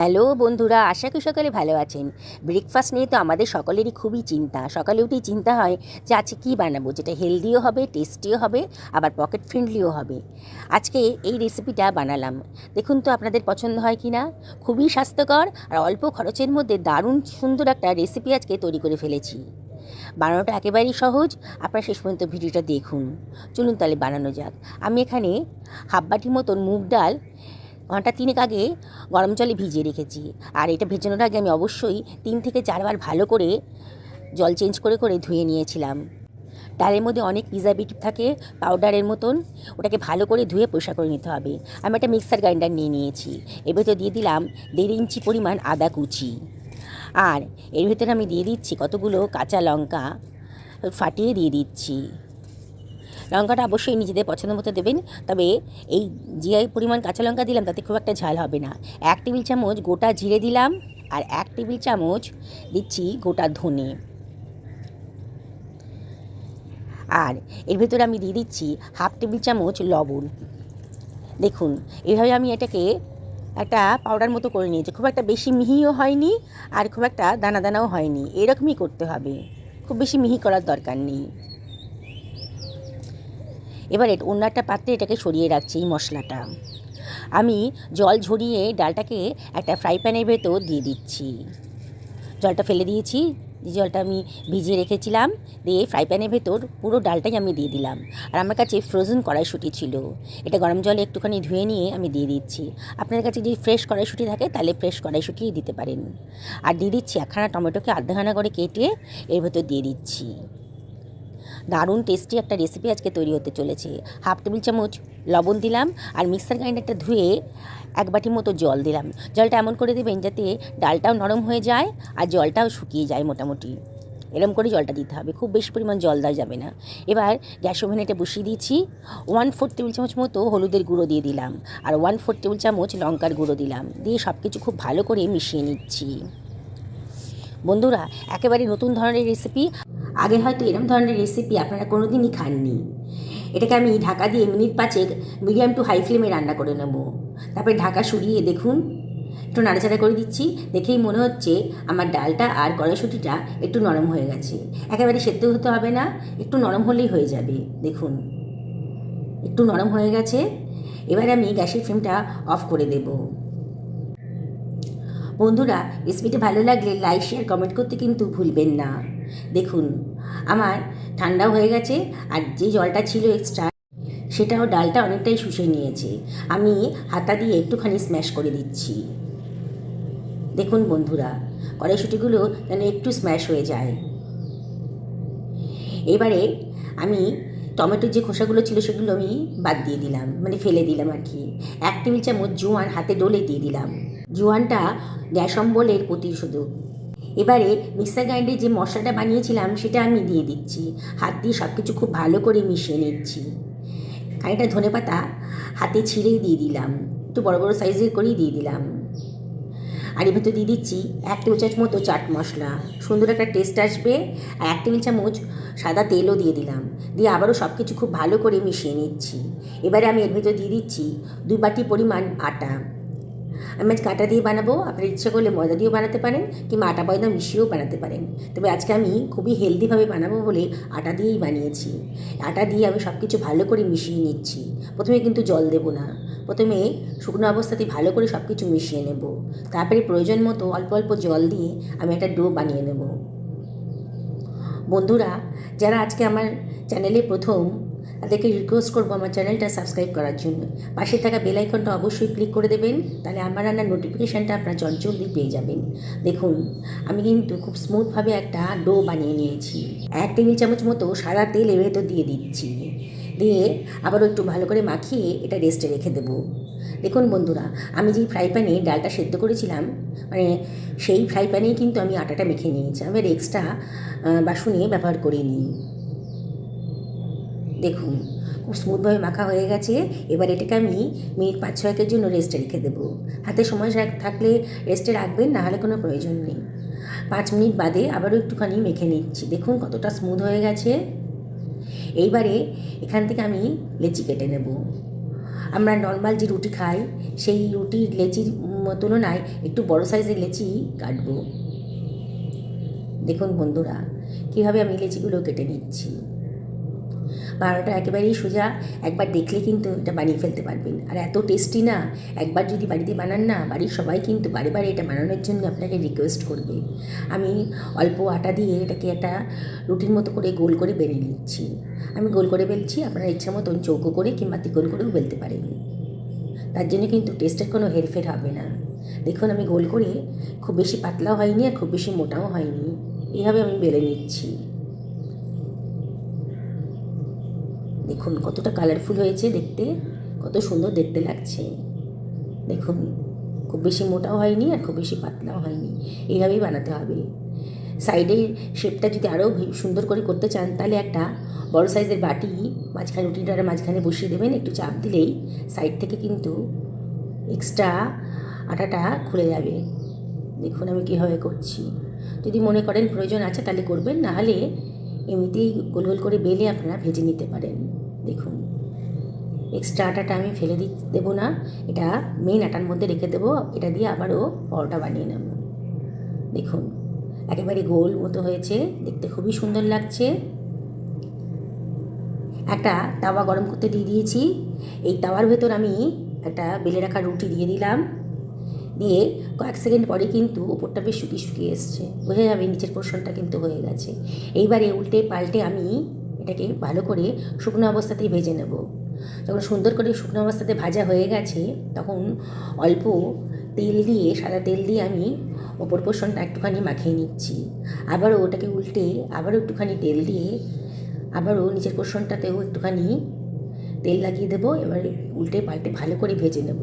Hello বন্ধুরা, আশা করি সকালে ভালো আছেন। ব্রেকফাস্ট নিয়ে তো আমাদের সকলেরই খুবই চিন্তা। সকালে উঠেই চিন্তা হয় যে আজকে কী বানাবো, যেটা হেলদিও হবে, টেস্টিও হবে, আবার পকেট ফ্রেন্ডলিও হবে। আজকে এই রেসিপিটা বানালাম। দেখুন তো আপনাদের পছন্দ হয় কি না। খুবই স্বাস্থ্যকর আর অল্প খরচের মধ্যে দারুণ সুন্দর একটা রেসিপি আজকে তৈরি করে ফেলেছি। বানানোটা একেবারেই সহজ। আপনারা শেষ পর্যন্ত ভিডিওটা দেখুন। চলুন তাহলে বানানো যাক। আমি এখানে হাফ বাটির মতন মুগ ডাল ঘন্টা 3 আগে গরম জলে ভিজিয়ে রেখেছি। আর এটা ভেজানোর আগে আমি অবশ্যই 3 থেকে 4 বার ভালো করে জল চেঞ্জ করে করে ধুয়ে নিয়েছিলাম। ডালের মধ্যে অনেক প্রিজারভেটিভ থাকে পাউডারের মতন, ওটাকে ভালো করে ধুয়ে পরিষ্কার করে নিতে হবে। আমি একটা মিক্সার গ্রাইন্ডার নিয়ে নিয়েছি। এর ভেতর দিয়ে দিলাম 1.5 ইঞ্চি পরিমাণ আদা কুচি। আর এর ভেতরে আমি দিয়ে দিচ্ছি কতগুলো কাঁচা লঙ্কা ফাটিয়ে দিয়ে দিচ্ছি। লঙ্কাটা অবশ্যই নিজেদের পছন্দ মতো দেবেন, তবে এই যে পরিমাণ কাঁচা লঙ্কা দিলাম তাতে খুব একটা ঝাল হবে না। 1 টেবিল চামচ গোটা জিরে দিলাম, আর 1 টেবিল চামচ দিচ্ছি গোটা ধনে। আর এর ভেতরে আমি দিয়ে দিচ্ছি হাফ টেবিল চামচ লবণ। দেখুন, এভাবে আমি এটাকে একটা পাউডার মতো করে নিয়েছি। খুব একটা বেশি মিহিও হয়নি আর খুব একটা দানা দানাও হয়নি, এরকমই করতে হবে, খুব বেশি মিহি করার দরকার নেই। এবারে অন্য একটা পাত্রে এটাকে সরিয়ে রাখছি। এই মশলাটা আমি জল ঝরিয়ে ডালটাকে একটা ফ্রাই প্যানের ভেতর দিয়ে দিচ্ছি। জলটা ফেলে দিয়েছি, যে জলটা আমি ভিজিয়ে রেখেছিলাম, দিয়ে ফ্রাই প্যানের ভেতর পুরো ডালটাই আমি দিয়ে দিলাম। আর আমার কাছে ফ্রোজেন কড়াইশুঁটি ছিল, এটা গরম জলে একটুখানি ধুয়ে নিয়ে আমি দিয়ে দিচ্ছি। আপনার কাছে যদি ফ্রেশ কড়াইশুঁটি থাকে তাহলে ফ্রেশ কড়াইশুঁটি দিতে পারেন। আর দিয়ে দিচ্ছি একখানা টমেটোকে আধখানা করে কেটে এর ভেতর দিয়ে দিচ্ছি। দারুণ টেস্টি একটা রেসিপি আজকে তৈরি হতে চলেছে। হাফ টেবিল চামচ লবণ দিলাম, আর মিক্সার গ্রাইন্ডারটা ধুয়ে 1 বাটির মতো জল দিলাম। জলটা এমন করে দেবেন যাতে ডালটাও নরম হয়ে যায় আর জলটাও শুকিয়ে যায় মোটামুটি। এরম করে জলটা দিতে হবে, খুব বেশি পরিমাণ জল দেওয়া যাবে না। এবার গ্যাস ওভেনে এটা বসিয়ে দিয়েছি। 1/4 টেবিল চামচ মতো হলুদের গুঁড়ো দিয়ে দিলাম, আর 1/4 টেবিল চামচ লঙ্কার গুঁড়ো দিলাম, দিয়ে সব কিছু খুব ভালো করে মিশিয়ে নিচ্ছি। বন্ধুরা, একেবারে নতুন ধরনের রেসিপি। আগে হয়তো এরকম ধরনের রেসিপি আপনারা কোনো দিনই খাননি। এটাকে আমি ঢাকা দিয়ে মিনিট 5 মিডিয়াম টু হাই ফ্লেমে রান্না করে নেব। তারপরে ঢাকা সরিয়ে দেখুন, একটু নাড়াচাড়া করে দিচ্ছি। দেখেই মনে হচ্ছে আমার ডালটা আর কড়াইশুঁটিটা একটু নরম হয়ে গেছে। একেবারে সেদ্ধ হতে হবে না, একটু নরম হলেই হয়ে যাবে। দেখুন, একটু নরম হয়ে গেছে। এবারে আমি গ্যাসের ফ্লেমটা অফ করে দেব। বন্ধুরা, রেসিপিটা ভালো লাগলে লাইক শেয়ার কমেন্ট করতে কিন্তু ভুলবেন না। দেখুন, আমার ঠান্ডাও হয়ে গেছে, আর যে জলটা ছিল এক্সট্রা সেটাও ডালটা অনেকটাই শুষে নিয়েছে। আমি হাতা দিয়ে একটুখানি স্ম্যাশ করে দিচ্ছি। দেখুন বন্ধুরা, কড়াইশুঁটিগুলো যেন একটু স্ম্যাশ হয়ে যায়। এবারে আমি টমেটোর যে খোসাগুলো ছিল সেগুলো আমি বাদ দিয়ে দিলাম, মানে ফেলে দিলাম আর কি। 1 টেবিল চামচ জোয়ান হাতে ডলে দিয়ে দিলাম। জোয়ানটা গ্যাস অম্বলের প্রতিষেধক। এবারে মিক্সার গ্রাইন্ডারে যে মশলাটা বানিয়েছিলাম সেটা আমি দিয়ে দিচ্ছি। হাত দিয়ে সব কিছু খুব ভালো করে মিশিয়ে নিচ্ছি। খানিকটা ধনেপাতা হাতে ছিঁড়েই দিয়ে দিলাম, একটু বড় বড় সাইজের করেই দিয়ে দিলাম। আর এর ভেতর দিয়ে দিচ্ছি 1 টেবিল চামচ মতো চাট মশলা, সুন্দর একটা টেস্ট আসবে। আর 1 টেবিল চামচ সাদা তেলও দিয়ে দিলাম, দিয়ে আবারও সব কিছু খুব ভালো করে মিশিয়ে নিচ্ছি। এবারে আমি এর ভেতর দিয়ে দিচ্ছি 2 বাটি পরিমাণ আটা। আমি আজকে আটা দিয়ে বানাবো, আপনার ইচ্ছা করলে ময়দা দিয়েও বানাতে পারেন, কিংবা আটা ময়দা মিশিয়েও বানাতে পারেন। তবে আজকে আমি খুবই হেলদিভাবে বানাবো বলে আটা দিয়েই বানিয়েছি। আটা দিয়ে আমি সব কিছু ভালো করে মিশিয়ে নিচ্ছি। প্রথমে কিন্তু জল দেব না, প্রথমে শুকনো অবস্থাতেই ভালো করে সব কিছু মিশিয়ে নেব। তারপরে প্রয়োজন মতো অল্প অল্প জল দিয়ে আমি একটা ডো বানিয়ে নেব। বন্ধুরা, যারা আজকে আমার চ্যানেলে প্রথম, তাদেরকে রিকোয়েস্ট করবো আমার চ্যানেলটা সাবস্ক্রাইব করার জন্য। পাশে থাকা বেল আইকনটা অবশ্যই ক্লিক করে দেবেন, তাহলে আমার রান্নার নোটিফিকেশানটা আপনারা জলদি পেয়ে যাবেন। দেখুন, আমি কিন্তু খুব স্মুথভাবে একটা ডো বানিয়ে নিয়েছি। 1 টেবিল চামচ মতো সাদা তেল এর ভেতর দিয়ে দিচ্ছি, দিয়ে আবারও একটু ভালো করে মাখিয়ে এটা রেস্টে রেখে দেবো। দেখুন বন্ধুরা, আমি যেই ফ্রাই প্যানে ডালটা সেদ্ধ করেছিলাম, মানে সেই ফ্রাই প্যানেই কিন্তু আমি আটাটা মেখে নিয়েছি। আমি এক্সট্রা বাসনে ব্যবহার করিনি। দেখুন, খুব স্মুথভাবে মাখা হয়ে গেছে। এবার এটাকে আমি মিনিট 5-6 জন্য রেস্টে রেখে দেবো। হাতে সময় থাকলে রেস্টে রাখবেন, না হলে কোনো প্রয়োজন নেই। 5 মিনিট বাদে আবারও একটুখানি মেখে নিচ্ছি। দেখুন কতটা স্মুথ হয়ে গেছে। এইবারে এখান থেকে আমি লেচি কেটে নেব। আমরা নর্মাল যে রুটি খাই সেই রুটির লেচির তুলনায় একটু বড় সাইজের লেচি কাটবো। দেখুন বন্ধুরা, কীভাবে আমি লেচিগুলো কেটে নিচ্ছি। বানানোটা একেবারেই সোজা, একবার দেখলে কিন্তু এটা বানিয়ে ফেলতে পারবেন। আর এত টেস্টি না, একবার যদি বাড়িতে বানান না, বাড়ির সবাই কিন্তু বারে বারে এটা বানানোর জন্য আপনাকে রিকোয়েস্ট করবে। আমি অল্প আটা দিয়ে এটাকে একটা রুটির মতো করে গোল করে বেলে নিচ্ছি। আমি গোল করে বেলছি, আপনারা ইচ্ছা মতন চৌকো করে কিংবা তিকোন করেও বেলতে পারেন। তার জন্য কিন্তু টেস্টের কোনো হেরফের হবে না। দেখুন আমি গোল করে, খুব বেশি পাতলাও হয়নি আর খুব বেশি মোটাও হয়নি, এইভাবে আমি বেলে নিচ্ছি। দেখুন কতটা কালারফুল হয়েছে দেখতে, কত সুন্দর দেখতে লাগছে। দেখুন খুব বেশি মোটাও হয়নি আর খুব বেশি পাতলাও হয়নি, এইভাবেই বানাতে হবে। সাইডের শেপটা যদি আরও সুন্দর করে করতে চান, তাহলে একটা বড় সাইজের বাটি মাঝখানে, রুটিটার মাঝখানে বসিয়ে দেবেন। একটু চাপ দিলেই সাইড থেকে কিন্তু এক্সট্রা আটাটা খুলে যাবে। দেখুন আমি কীভাবে করছি। যদি মনে করেন প্রয়োজন আছে তাহলে করবেন, নাহলে এমনিতেই গোল গোল করে বেলে আপনারা ভেজে নিতে পারেন। দেখুন এক্সট্রা আটাটা আমি ফেলে দেবো না, এটা মেইন আটার মধ্যে রেখে দেবো। এটা দিয়ে আবারও পরোটা বানিয়ে নেব। দেখুন একেবারে গোল মতো হয়েছে, দেখতে খুবই সুন্দর লাগছে। একটা তাওয়া গরম করতে দিয়ে দিয়েছি। এই তাওয়ার ভেতর আমি একটা বেলে রাখা রুটি দিয়ে দিলাম। দিয়ে কয়েক সেকেন্ড পরে কিন্তু ওপরটা বেশ শুকিয়ে এসছে, বোঝা যাবে নিচের পোর্শনটা কিন্তু হয়ে গেছে। এইবারে উল্টে পাল্টে আমি এটাকে ভালো করে শুকনো অবস্থাতেই ভেজে নেব। যখন সুন্দর করে শুকনো অবস্থাতে ভাজা হয়ে গেছে, তখন অল্প তেল দিয়ে, সাদা তেল দিয়ে আমি ওপর পোর্শনটা একটুখানি মাখিয়ে নিচ্ছি। আবারও ওটাকে উল্টে আবারও একটুখানি তেল দিয়ে আবারও নিচের পোর্শনটাতেও একটুখানি তেল লাগিয়ে দেবো। এবার উল্টে পাল্টে ভালো করে ভেজে নেব।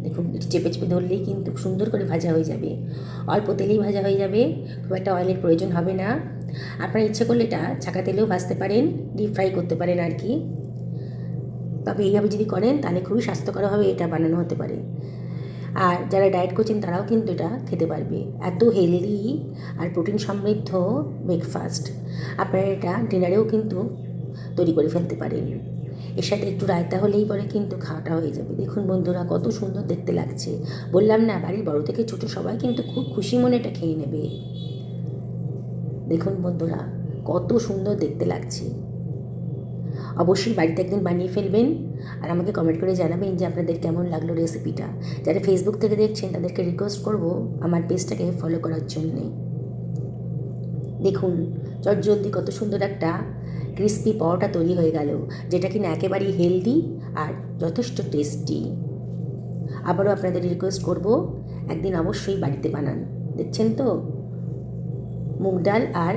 দেখুন চেপে চেপে ধরলেই কিন্তু সুন্দর করে ভাজা হয়ে যাবে, অল্প তেলেই ভাজা হয়ে যাবে, খুব একটা অয়েলের প্রয়োজন হবে না। আপনারা ইচ্ছে করলে এটা ছাকা তেলেও ভাজতে পারেন, ডিপ ফ্রাই করতে পারেন আর কি। তবে এইভাবে যদি করেন তাহলে খুবই স্বাস্থ্যকরভাবে এটা বানানো হতে পারে। আর যারা ডায়েট করছেন তারাও কিন্তু এটা খেতে পারবে। এত হেলদি আর প্রোটিন সমৃদ্ধ ব্রেকফাস্ট, আপনারা এটা ডিনারেও কিন্তু তৈরি করে ফেলতে পারেন। এর সাথে একটু রায়তা হলেই পরে কিন্তু খাওয়াটা হয়ে যাবে। দেখুন বন্ধুরা কত সুন্দর দেখতে লাগছে। বললাম না, বাড়ির বড় থেকে ছোটো সবাই কিন্তু খুব খুশি মনে এটা খেয়ে নেবে। দেখুন বন্ধুরা কত সুন্দর দেখতে লাগছে। অবশ্যই বাড়িতে একদিন বানিয়ে ফেলবেন আর আমাকে কমেন্ট করে জানাবেন যে আপনাদের কেমন লাগলো রেসিপিটা। যারা ফেসবুক থেকে দেখছেন তাদেরকে রিকোয়েস্ট করব আমার পেজটাকে ফলো করার জন্যে। দেখুন চটজলদি কত সুন্দর একটা ক্রিস্পি পরোটা তৈরি হয়ে গেল, যেটা কিনা একেবারেই হেলদি আর যথেষ্ট টেস্টি। আবারও আপনাদের রিকোয়েস্ট করব একদিন অবশ্যই বাড়িতে বানান। দেখছেন তো মুগ ডাল আর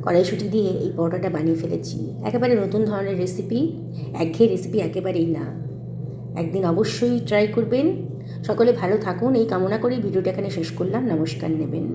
কড়াইশুঁটি দিয়ে এই পরোটাটা বানিয়ে ফেলেছি। একেবারে নতুন ধরনের রেসিপি, একঘেয়ে রেসিপি একেবারেই না। একদিন অবশ্যই ট্রাই করবেন। সকলে ভালো থাকুন এই কামনা করে ভিডিওটা এখানে শেষ করলাম। নমস্কার নেবেন।